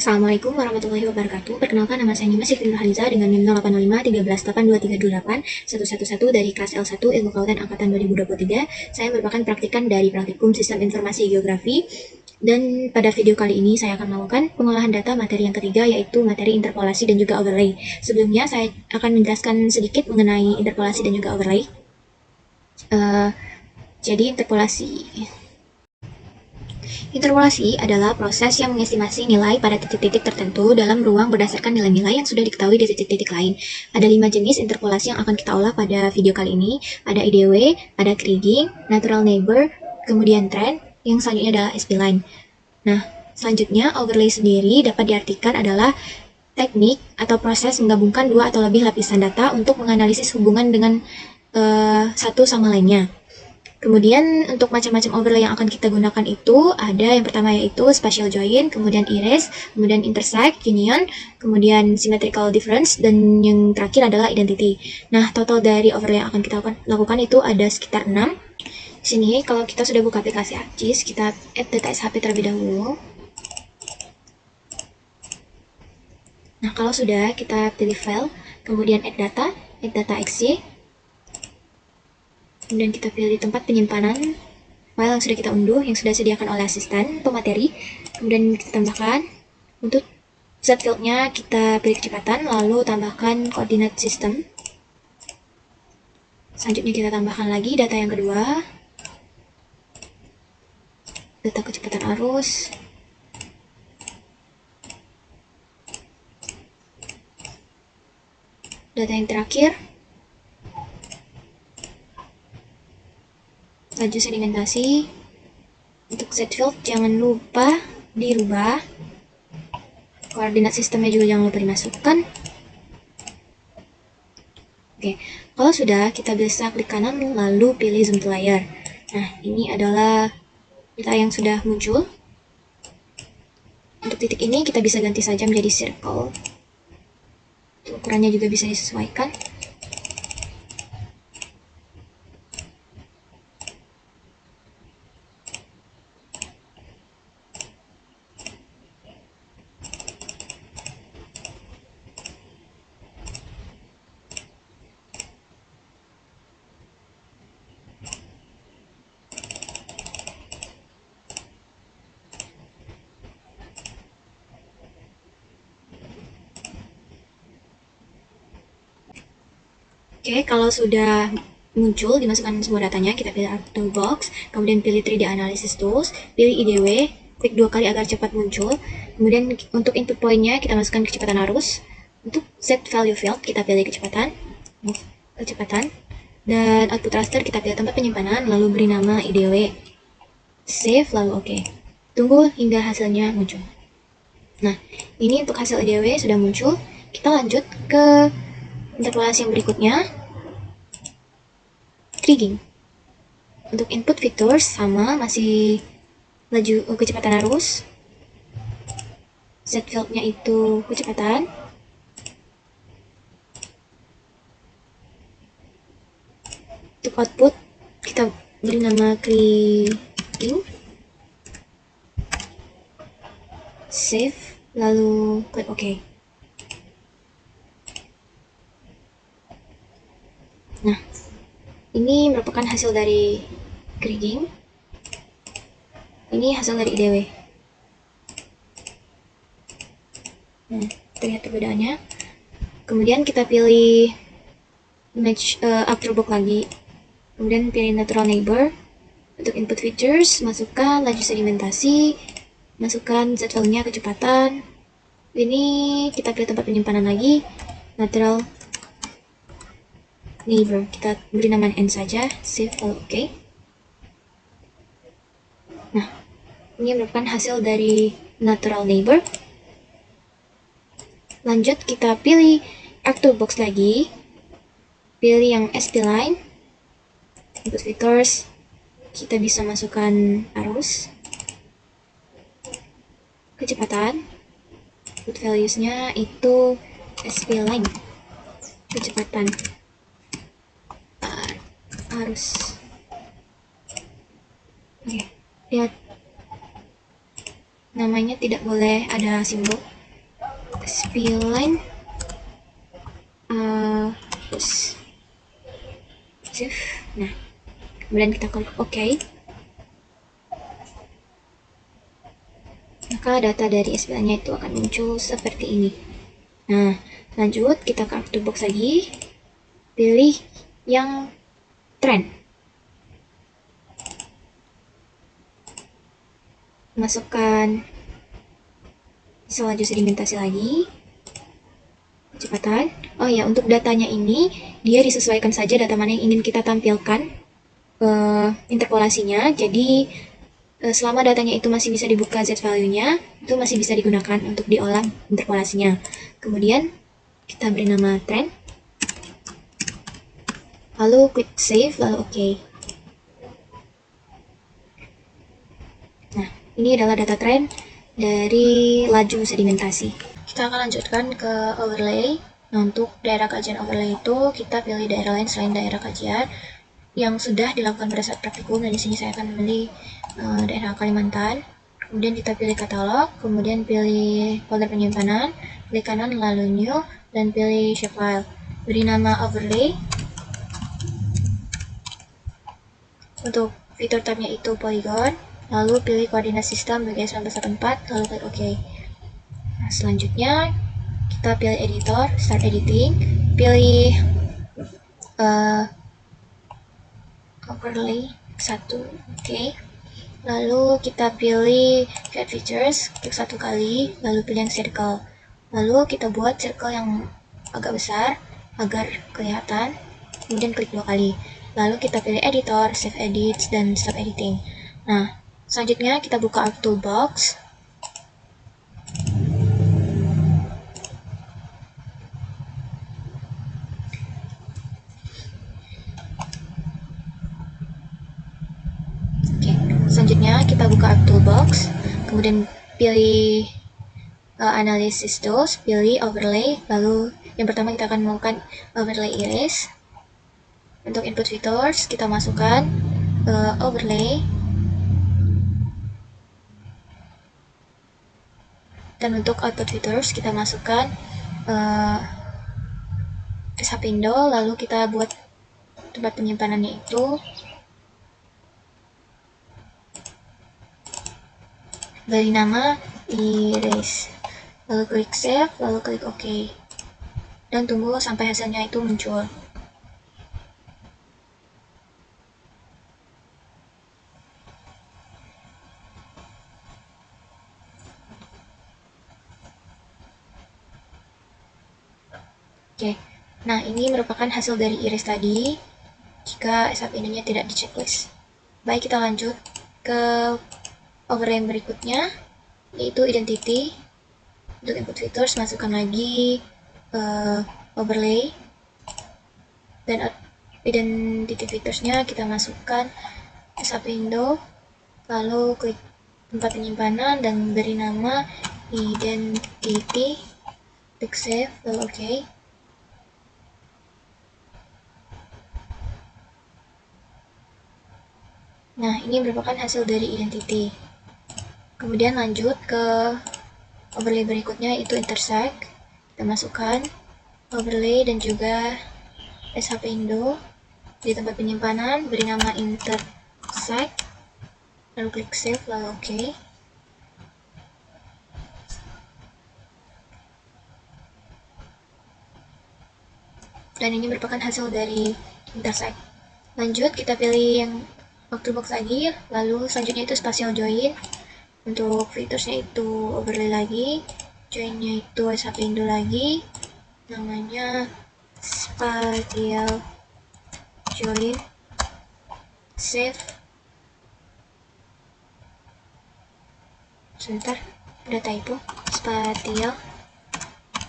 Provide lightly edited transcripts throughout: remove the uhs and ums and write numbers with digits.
Assalamualaikum warahmatullahi wabarakatuh. Perkenalkan, nama saya Nima Siti Nurhaliza dengan NIM 0805 138238 dari kelas L1 Ilmu Kelautan Angkatan 2023. Saya merupakan praktikan dari Praktikum Sistem Informasi Geografi. Dan pada video kali ini saya akan melakukan pengolahan data materi yang ketiga, yaitu materi interpolasi dan juga overlay. Sebelumnya saya akan menjelaskan sedikit mengenai interpolasi dan juga overlay. Jadi Interpolasi adalah proses yang mengestimasi nilai pada titik-titik tertentu dalam ruang berdasarkan nilai-nilai yang sudah diketahui di titik-titik lain. Ada 5 jenis interpolasi yang akan kita olah pada video kali ini. Ada IDW, ada kriging, natural neighbor, kemudian trend, yang selanjutnya adalah spline. Nah, selanjutnya overlay sendiri dapat diartikan adalah teknik atau proses menggabungkan dua atau lebih lapisan data untuk menganalisis hubungan dengan satu sama lainnya. Kemudian untuk macam-macam overlay yang akan kita gunakan itu ada yang pertama yaitu spatial join, kemudian erase, kemudian intersect, union, kemudian symmetrical difference, dan yang terakhir adalah identity. Nah, total dari overlay yang akan kita lakukan itu ada sekitar 6. Di sini kalau kita sudah buka aplikasi ArcGIS, kita add data SHP terlebih dahulu. Nah, kalau sudah, kita pilih file, kemudian add data exe. Kemudian kita pilih tempat penyimpanan file yang sudah kita unduh, yang sudah disediakan oleh asisten pemateri. Kemudian kita tambahkan, untuk set field-nya kita pilih kecepatan, lalu tambahkan koordinat sistem. Selanjutnya kita tambahkan lagi data yang kedua, data kecepatan arus. Data yang terakhir, laju sedimentasi. Untuk set field jangan lupa dirubah, koordinat sistemnya juga jangan lupa dimasukkan. Oke, kalau sudah, kita bisa klik kanan lalu pilih zoom to layer. Nah, ini adalah data yang sudah muncul. Untuk titik ini kita bisa ganti saja menjadi circle. Ukurannya juga bisa disesuaikan. Oke, kalau sudah muncul, dimasukkan semua datanya, kita pilih Toolbox, kemudian pilih 3D Analysis Tools, pilih IDW, klik 2 kali agar cepat muncul. Kemudian untuk input point-nya kita masukkan kecepatan arus. Untuk set value field kita pilih kecepatan, dan output raster kita pilih tempat penyimpanan, lalu beri nama IDW. Save, lalu oke. Tunggu hingga hasilnya muncul. Nah, ini untuk hasil IDW sudah muncul. Kita lanjut ke interpolasi yang berikutnya, kriging. Untuk input vectors sama, masih laju kecepatan arus. Set field-nya itu kecepatan. Untuk output kita beri nama kriging. Save, lalu klik OK. Nah, ini merupakan hasil dari kriging. Ini hasil dari IDW. Nah, terlihat perbedaannya. Kemudian kita pilih match after box lagi. Kemudian pilih natural neighbor. Untuk input features, masukkan laju sedimentasi, masukkan z value-nya kecepatan. Ini kita pilih tempat penyimpanan lagi, natural neighbor, kita beri nama n saja, save, oke. Nah, ini merupakan hasil dari natural neighbor. Lanjut kita pilih Arc Toolbox lagi, pilih yang spline, input vectors, kita bisa masukkan arus, kecepatan, input values-nya itu spline, kecepatan arus. Oke, lihat namanya tidak boleh ada simbol, spline terus save. Nah, kemudian kita klik OK. Maka data dari spline-nya itu akan muncul seperti ini. Nah, lanjut kita ke AutoBox lagi. Pilih yang trend. Masukkan bisa laju sedimentasi lagi. Kecepatan. Oh ya, untuk datanya ini dia disesuaikan saja data mana yang ingin kita tampilkan interpolasinya. Jadi selama datanya itu masih bisa dibuka Z value-nya, itu masih bisa digunakan untuk diolah interpolasinya. Kemudian kita beri nama trend, lalu klik save, lalu OK. Nah, ini adalah data trend dari laju sedimentasi. Kita akan lanjutkan ke overlay. Nah, untuk daerah kajian overlay itu kita pilih daerah lain selain daerah kajian yang sudah dilakukan pada saat praktikum. Dan di sini saya akan memilih daerah Kalimantan. Kemudian kita pilih katalog, kemudian pilih folder penyimpanan, klik kanan lalu new, dan pilih shapefile. Beri nama overlay. Untuk fitur tabnya itu polygon, lalu pilih koordinat sistem bagi S1984, lalu klik OK. Nah, selanjutnya kita pilih editor, start editing, pilih overlay 1, OK. Lalu kita pilih create features, klik 1 kali, lalu pilih yang circle. Lalu kita buat circle yang agak besar agar kelihatan, kemudian klik 2 kali. Lalu kita pilih editor, save edits, dan stop editing. Nah, selanjutnya kita buka AutoBox. Selanjutnya kita buka AutoBox, kemudian pilih Analysis Tools, pilih Overlay, lalu yang pertama kita akan melakukan Overlay Iris. Untuk input features kita masukkan Overlay, dan untuk output features kita masukkan SHP Indo, lalu kita buat tempat penyimpanannya itu beri nama Iris, lalu klik save, lalu klik OK, dan tunggu sampai hasilnya itu muncul. Oke, nah ini merupakan hasil dari iris tadi jika SHP Indo-nya tidak di checklist. Baik, kita lanjut ke overlay yang berikutnya, yaitu identity. Untuk input features masukkan lagi overlay, dan identity featuresnya kita masukkan SHP Indo, lalu klik tempat penyimpanan dan beri nama identity, klik save, lalu OK. Nah, ini merupakan hasil dari identity. Kemudian lanjut ke overlay berikutnya, yaitu intersect. Kita masukkan overlay dan juga SHP Indo di tempat penyimpanan, beri nama intersect, lalu klik save, lalu OK. Dan ini merupakan hasil dari intersect. Lanjut, kita pilih yang AutoBox lagi, lalu selanjutnya itu spatial join. Untuk featuresnya itu overlay lagi, joinnya itu SHP Indo lagi, namanya spatial join, save. Sebentar, ada typo. Spatial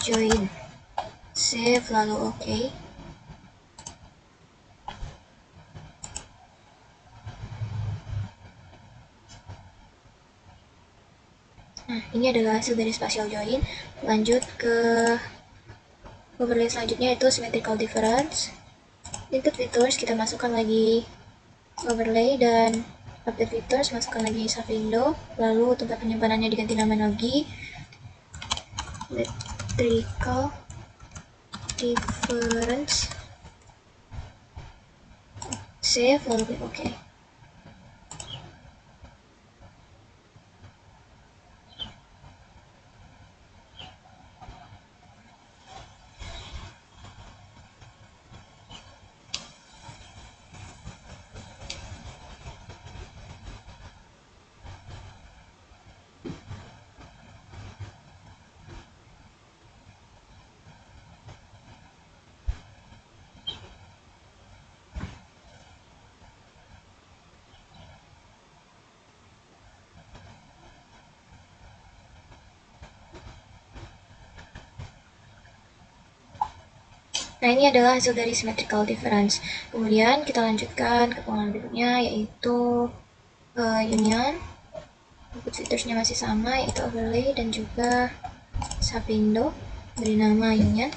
join, save, lalu OK. Nah, ini adalah hasil dari spatial join. Lanjut ke overlay selanjutnya, yaitu symmetrical difference. Input features kita masukkan lagi overlay, dan update features masukkan lagi SHP Indo, lalu tempat penyimpanannya diganti nama lagi symmetrical difference. Save lalu klik OK. Nah, ini adalah hasil dari symmetrical difference. Kemudian kita lanjutkan ke pengalaman berikutnya, yaitu union. Input featuresnya masih sama, yaitu overlay dan juga subwindow. Beri nama union.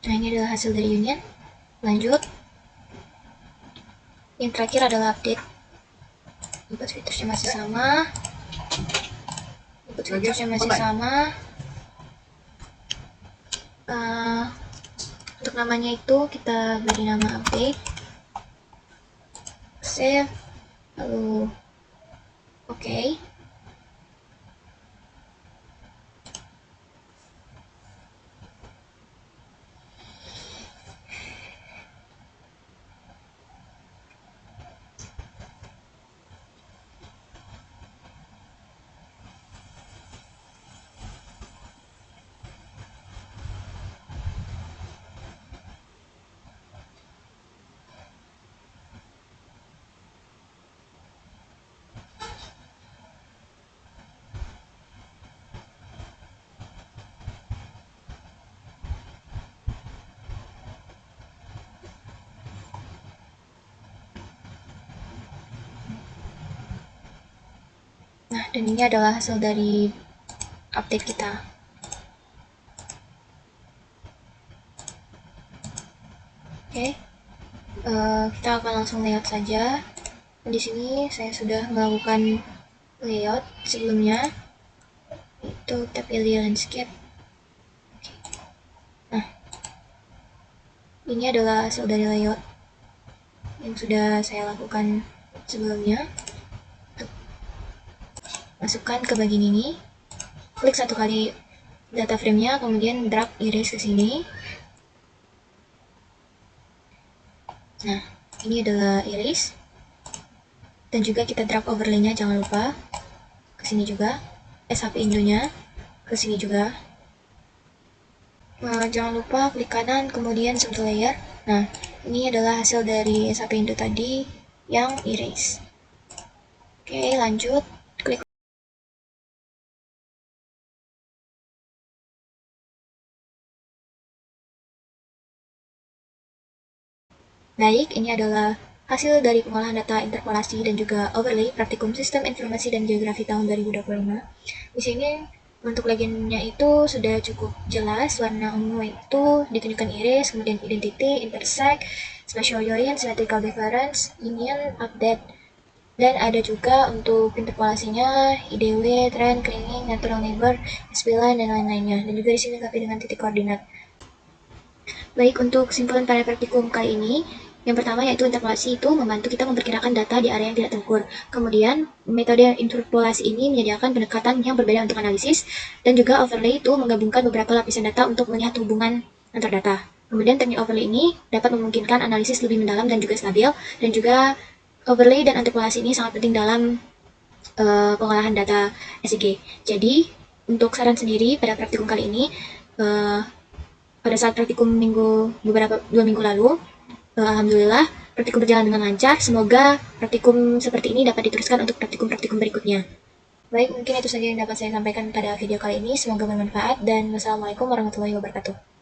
Nah, ini adalah hasil dari union. Lanjut. Yang terakhir adalah update. Input featuresnya masih sama. Untuk namanya itu kita beri nama update. Save. Lalu OK. Nah, dan ini adalah hasil dari update kita. Oke, kita akan langsung layout saja. Di sini saya sudah melakukan layout sebelumnya, itu kita pilih landscape. Nah, ini adalah hasil dari layout yang sudah saya lakukan sebelumnya. Masukkan ke bagian ini, klik satu kali data frame-nya, kemudian drag iris ke sini. Nah, ini adalah iris. Dan juga kita drag overlay-nya, jangan lupa. Ke sini juga. SHP Indo-nya ke sini juga. Jangan lupa klik kanan, kemudian smooth layer. Nah, ini adalah hasil dari SHP Indo tadi yang iris. Oke, lanjut. Klik. Baik, ini adalah hasil dari pengolahan data interpolasi dan juga overlay praktikum Sistem Informasi dan Geografi tahun 2025. Di sini untuk legendnya itu sudah cukup jelas, warna ungu itu ditunjukkan iris, kemudian identity, intersect, spatial orient, symmetrical difference, union, update. Dan ada juga untuk interpolasinya, IDW, trend, clinging, natural neighbor, S-line, dan lain-lainnya. Dan juga di sini dilengkapi dengan titik koordinat. Baik, untuk kesimpulan pada praktikum kali ini, yang pertama yaitu interpolasi itu membantu kita memperkirakan data di area yang tidak terukur. Kemudian, metode interpolasi ini menyediakan pendekatan yang berbeda untuk analisis, dan juga overlay itu menggabungkan beberapa lapisan data untuk melihat hubungan antar data. Kemudian, teknik overlay ini dapat memungkinkan analisis lebih mendalam dan juga stabil, dan juga overlay dan interpolasi ini sangat penting dalam pengolahan data SIG. Jadi, untuk saran sendiri pada praktikum kali ini, pada pada saat praktikum dua minggu lalu. Alhamdulillah praktikum berjalan dengan lancar. Semoga praktikum seperti ini dapat diteruskan untuk praktikum-praktikum berikutnya. Baik, mungkin itu saja yang dapat saya sampaikan pada video kali ini. Semoga bermanfaat dan wassalamualaikum warahmatullahi wabarakatuh.